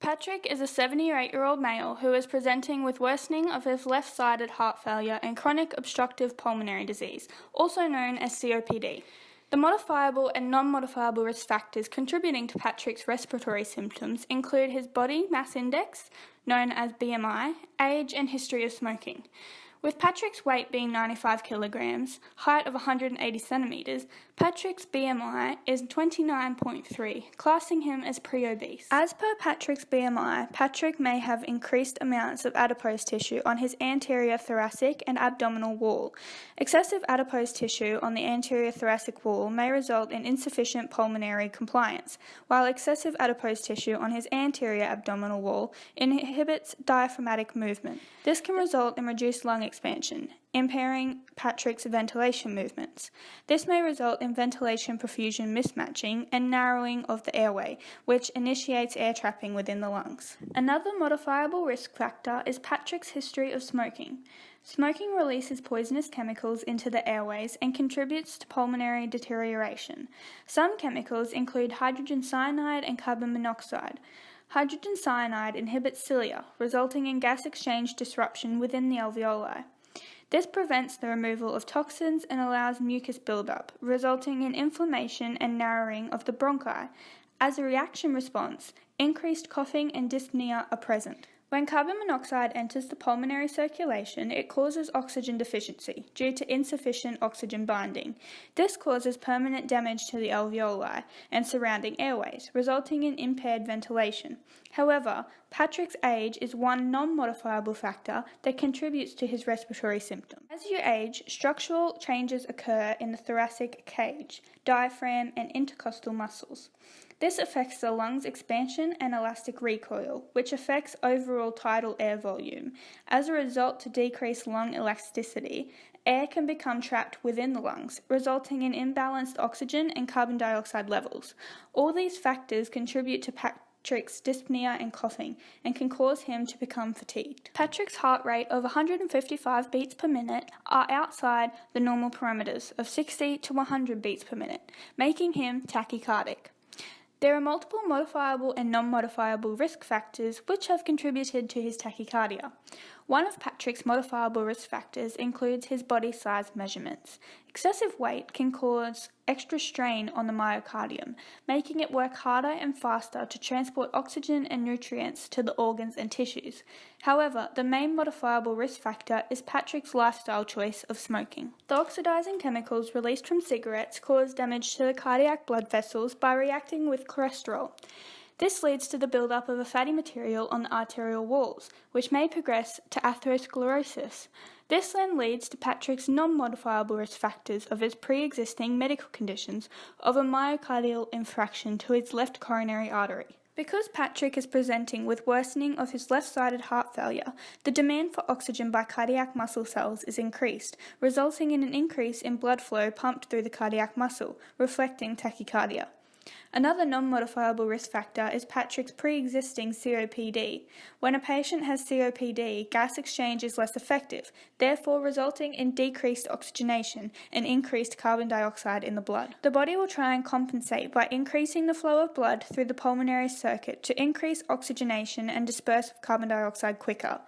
Patrick is a 78-year-old male who is presenting with worsening of his left-sided heart failure and chronic obstructive pulmonary disease, also known as COPD. The modifiable and non-modifiable risk factors contributing to Patrick's respiratory symptoms include his body mass index, known as BMI, age and history of smoking. With Patrick's weight being 95 kilograms, height of 180 centimetres, Patrick's BMI is 29.3, classing him as pre-obese. As per Patrick's BMI, Patrick may have increased amounts of adipose tissue on his anterior thoracic and abdominal wall. Excessive adipose tissue on the anterior thoracic wall may result in insufficient pulmonary compliance, while excessive adipose tissue on his anterior abdominal wall inhibits diaphragmatic movement. This can result in reduced lung expansion, impairing Patrick's ventilation movements. This may result in ventilation perfusion mismatching and narrowing of the airway, which initiates air trapping within the lungs. Another modifiable risk factor is Patrick's history of smoking. Smoking releases poisonous chemicals into the airways and contributes to pulmonary deterioration. Some chemicals include hydrogen cyanide and carbon monoxide. Hydrogen cyanide inhibits cilia, resulting in gas exchange disruption within the alveoli. This prevents the removal of toxins and allows mucus buildup, resulting in inflammation and narrowing of the bronchi. As a reaction response, increased coughing and dyspnea are present. When carbon monoxide enters the pulmonary circulation, it causes oxygen deficiency due to insufficient oxygen binding. This causes permanent damage to the alveoli and surrounding airways, resulting in impaired ventilation. However, Patrick's age is one non-modifiable factor that contributes to his respiratory symptoms. As you age, structural changes occur in the thoracic cage, diaphragm, and intercostal muscles. This affects the lungs' expansion and elastic recoil, which affects overall tidal air volume. As a result, to decrease lung elasticity, air can become trapped within the lungs, resulting in imbalanced oxygen and carbon dioxide levels. All these factors contribute to Patrick's dyspnea and coughing and can cause him to become fatigued. Patrick's heart rate of 155 beats per minute are outside the normal parameters of 60 to 100 beats per minute, making him tachycardic. There are multiple modifiable and non-modifiable risk factors which have contributed to his tachycardia. One of Patrick's modifiable risk factors includes his body size measurements. Excessive weight can cause extra strain on the myocardium, making it work harder and faster to transport oxygen and nutrients to the organs and tissues. However, the main modifiable risk factor is Patrick's lifestyle choice of smoking. The oxidizing chemicals released from cigarettes cause damage to the cardiac blood vessels by reacting with cholesterol. This leads to the buildup of a fatty material on the arterial walls, which may progress to atherosclerosis. This then leads to Patrick's non-modifiable risk factors of his pre-existing medical conditions of a myocardial infarction to his left coronary artery. Because Patrick is presenting with worsening of his left-sided heart failure, the demand for oxygen by cardiac muscle cells is increased, resulting in an increase in blood flow pumped through the cardiac muscle, reflecting tachycardia. Another non-modifiable risk factor is Patrick's pre-existing COPD. When a patient has COPD, gas exchange is less effective, therefore resulting in decreased oxygenation and increased carbon dioxide in the blood. The body will try and compensate by increasing the flow of blood through the pulmonary circuit to increase oxygenation and disperse carbon dioxide quicker.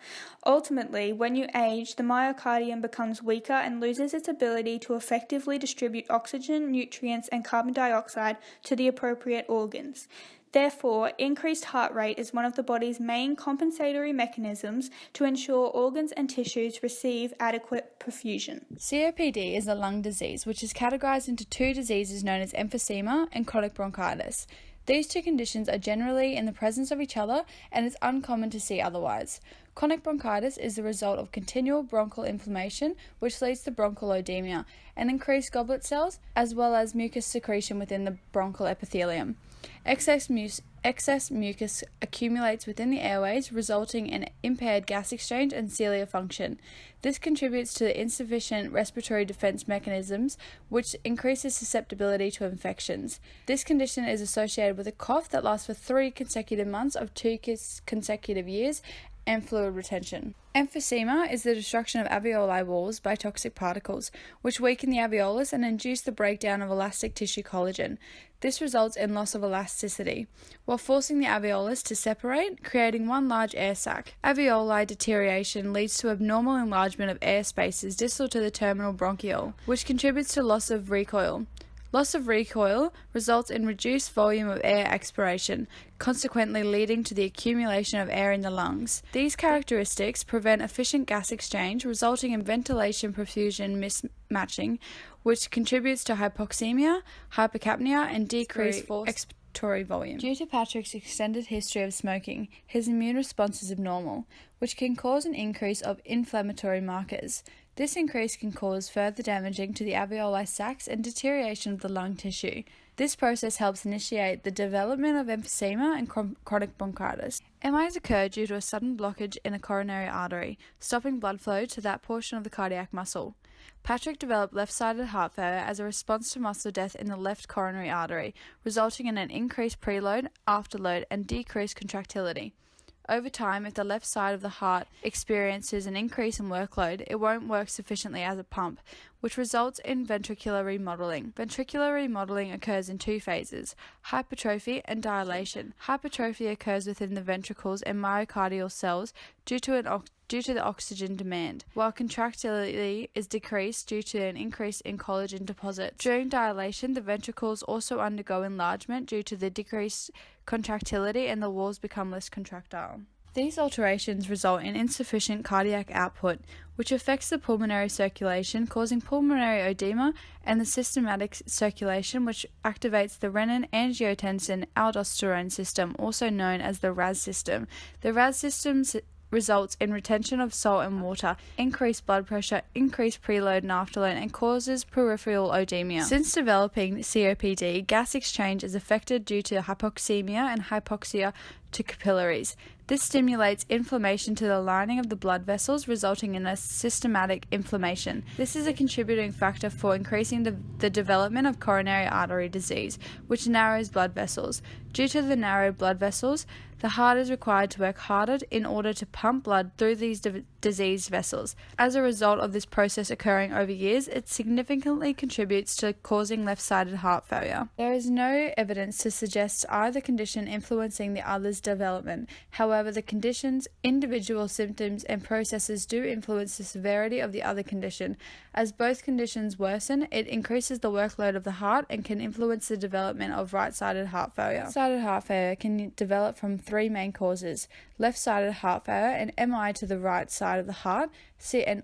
Ultimately, when you age, the myocardium becomes weaker and loses its ability to effectively distribute oxygen, nutrients, and carbon dioxide to the appropriate organs. Therefore, increased heart rate is one of the body's main compensatory mechanisms to ensure organs and tissues receive adequate perfusion. COPD is a lung disease which is categorized into two diseases known as emphysema and chronic bronchitis. These two conditions are generally in the presence of each other, and it's uncommon to see otherwise. Chronic bronchitis is the result of continual bronchial inflammation, which leads to bronchoedema and increased goblet cells, as well as mucus secretion within the bronchial epithelium. Excess mucus accumulates within the airways, resulting in impaired gas exchange and cilia function. This contributes to the insufficient respiratory defense mechanisms, which increases susceptibility to infections. This condition is associated with a cough that lasts for 3 consecutive months of 2 consecutive years and fluid retention. Emphysema is the destruction of alveoli walls by toxic particles, which weaken the alveolus and induce the breakdown of elastic tissue collagen. This results in loss of elasticity, while forcing the alveolus to separate, creating one large air sac. Alveoli deterioration leads to abnormal enlargement of air spaces distal to the terminal bronchiole, which contributes to loss of recoil. Loss of recoil results in reduced volume of air expiration, consequently leading to the accumulation of air in the lungs. These characteristics prevent efficient gas exchange, resulting in ventilation perfusion mismatching, which contributes to hypoxemia, hypercapnia, and decreased expiratory volume. Due to Patrick's extended history of smoking, his immune response is abnormal, which can cause an increase of inflammatory markers. This increase can cause further damaging to the alveoli sacs and deterioration of the lung tissue. This process helps initiate the development of emphysema and chronic bronchitis. MIs occur due to a sudden blockage in a coronary artery, stopping blood flow to that portion of the cardiac muscle. Patrick developed left-sided heart failure as a response to muscle death in the left coronary artery, resulting in an increased preload, afterload, and decreased contractility. Over time, if the left side of the heart experiences an increase in workload, it won't work sufficiently as a pump, which results in ventricular remodeling. Ventricular remodeling occurs in two phases, hypertrophy and dilation. Hypertrophy occurs within the ventricles and myocardial cells due to the oxygen demand, while contractility is decreased due to an increase in collagen deposits. During dilation, the ventricles also undergo enlargement due to the decreased contractility and the walls become less contractile. These alterations result in insufficient cardiac output, which affects the pulmonary circulation, causing pulmonary edema, and the systematic circulation, which activates the renin-angiotensin-aldosterone system, also known as the RAS system. The RAS system results in retention of salt and water, increased blood pressure, increased preload and afterload, and causes peripheral edema. Since developing COPD, gas exchange is affected due to hypoxemia and hypoxia to capillaries. This stimulates inflammation to the lining of the blood vessels, resulting in a systematic inflammation. This is a contributing factor for increasing the development of coronary artery disease, which narrows blood vessels. Due to the narrowed blood vessels, the heart is required to work harder in order to pump blood through these diseased vessels. As a result of this process occurring over years, it significantly contributes to causing left-sided heart failure. There is no evidence to suggest either condition influencing the other's development. However, the condition's individual symptoms and processes do influence the severity of the other condition. As both conditions worsen, it increases the workload of the heart and can influence the development of right-sided heart failure. Right-sided heart failure can develop from three main causes: left-sided heart failure and MI to the right side of the heart,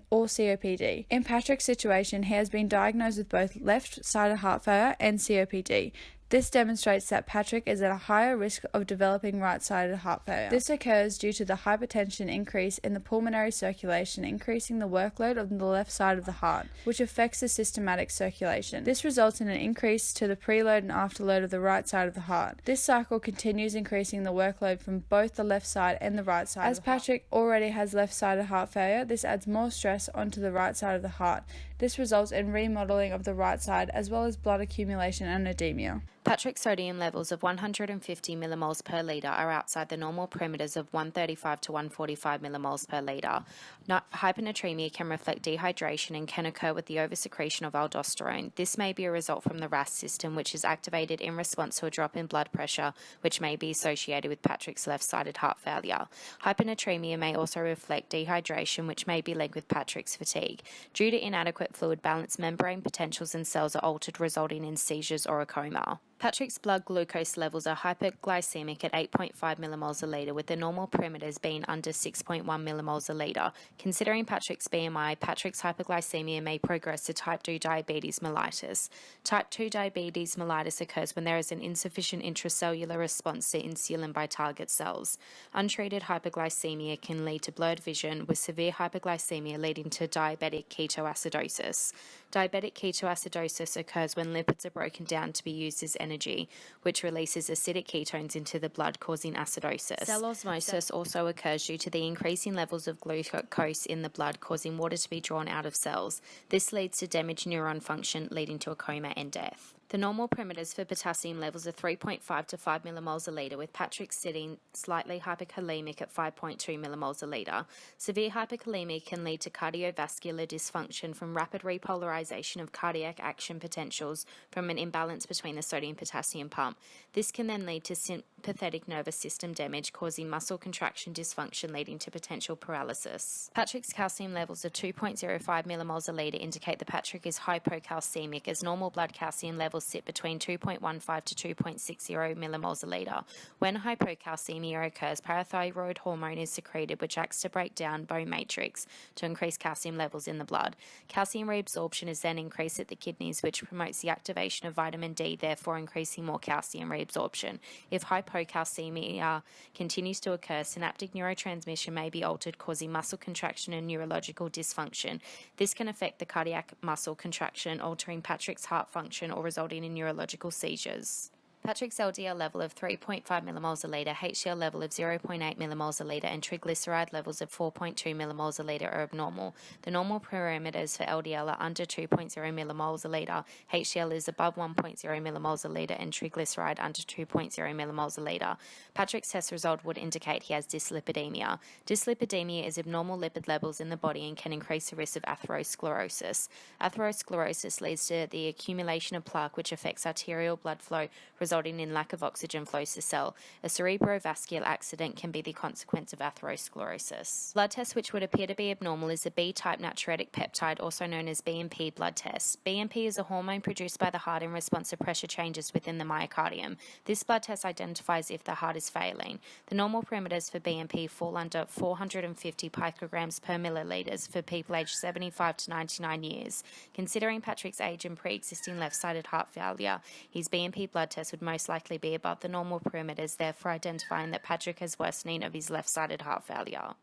or COPD. In Patrick's situation, he has been diagnosed with both left-sided heart failure and COPD. This demonstrates that Patrick is at a higher risk of developing right-sided heart failure. This occurs due to the hypertension increase in the pulmonary circulation, increasing the workload of the left side of the heart, which affects the systematic circulation. This results in an increase to the preload and afterload of the right side of the heart. This cycle continues increasing the workload from both the left side and the right side. As Patrick already has left-sided heart failure, this adds more stress onto the right side of the heart. This results in remodeling of the right side as well as blood accumulation and edema. Patrick's sodium levels of 150 millimoles per litre are outside the normal parameters of 135 to 145 millimoles per litre. Hyponatremia can reflect dehydration and can occur with the oversecretion of aldosterone. This may be a result from the RAS system, which is activated in response to a drop in blood pressure, which may be associated with Patrick's left-sided heart failure. Hyponatremia may also reflect dehydration, which may be linked with Patrick's fatigue. Due to inadequate fluid balance, membrane potentials and cells are altered, resulting in seizures or a coma. Patrick's blood glucose levels are hyperglycemic at 8.5 millimoles a litre, with the normal parameters being under 6.1 millimoles a litre. Considering Patrick's BMI, Patrick's hyperglycemia may progress to type 2 diabetes mellitus. Type 2 diabetes mellitus occurs when there is an insufficient intracellular response to insulin by target cells. Untreated hyperglycemia can lead to blurred vision, with severe hyperglycemia leading to diabetic ketoacidosis. Diabetic ketoacidosis occurs when lipids are broken down to be used as energy, which releases acidic ketones into the blood, causing acidosis. Cell osmosis also occurs due to the increasing levels of glucose in the blood, causing water to be drawn out of cells. This leads to damaged neuron function, leading to a coma and death. The normal parameters for potassium levels are 3.5 to 5 millimoles a litre, with Patrick sitting slightly hyperkalemic at 5.2 millimoles a litre. Severe hyperkalemia can lead to cardiovascular dysfunction from rapid repolarization of cardiac action potentials from an imbalance between the sodium-potassium pump. This can then lead to sympathetic nervous system damage, causing muscle contraction dysfunction, leading to potential paralysis. Patrick's calcium levels of 2.05 millimoles a litre indicate that Patrick is hypocalcemic, as normal blood calcium levels sit between 2.15 to 2.60 millimoles a litre. When hypocalcemia occurs, parathyroid hormone is secreted, which acts to break down bone matrix to increase calcium levels in the blood. Calcium reabsorption is then increased at the kidneys, which promotes the activation of vitamin D, therefore increasing more calcium reabsorption. If hypocalcemia continues to occur, synaptic neurotransmission may be altered, causing muscle contraction and neurological dysfunction. This can affect the cardiac muscle contraction, altering Patrick's heart function or resulting in neurological seizures. Patrick's LDL level of 3.5 millimoles a litre, HDL level of 0.8 millimoles a litre, and triglyceride levels of 4.2 millimoles a litre are abnormal. The normal parameters for LDL are under 2.0 millimoles a litre, HDL is above 1.0 millimoles a litre, and triglyceride under 2.0 millimoles a litre. Patrick's test result would indicate he has dyslipidemia. Dyslipidemia is abnormal lipid levels in the body and can increase the risk of atherosclerosis. Atherosclerosis leads to the accumulation of plaque, which affects arterial blood flow, resulting in lack of oxygen flows to cell. A cerebrovascular accident can be the consequence of atherosclerosis. Blood test which would appear to be abnormal is the B-type natriuretic peptide, also known as BNP blood test. BNP is a hormone produced by the heart in response to pressure changes within the myocardium. This blood test identifies if the heart is failing. The normal parameters for BNP fall under 450 picograms per milliliters for people aged 75 to 99 years. Considering Patrick's age and pre-existing left-sided heart failure, his BNP blood test would most likely be above the normal parameters, therefore identifying that Patrick has worsening of his left-sided heart failure.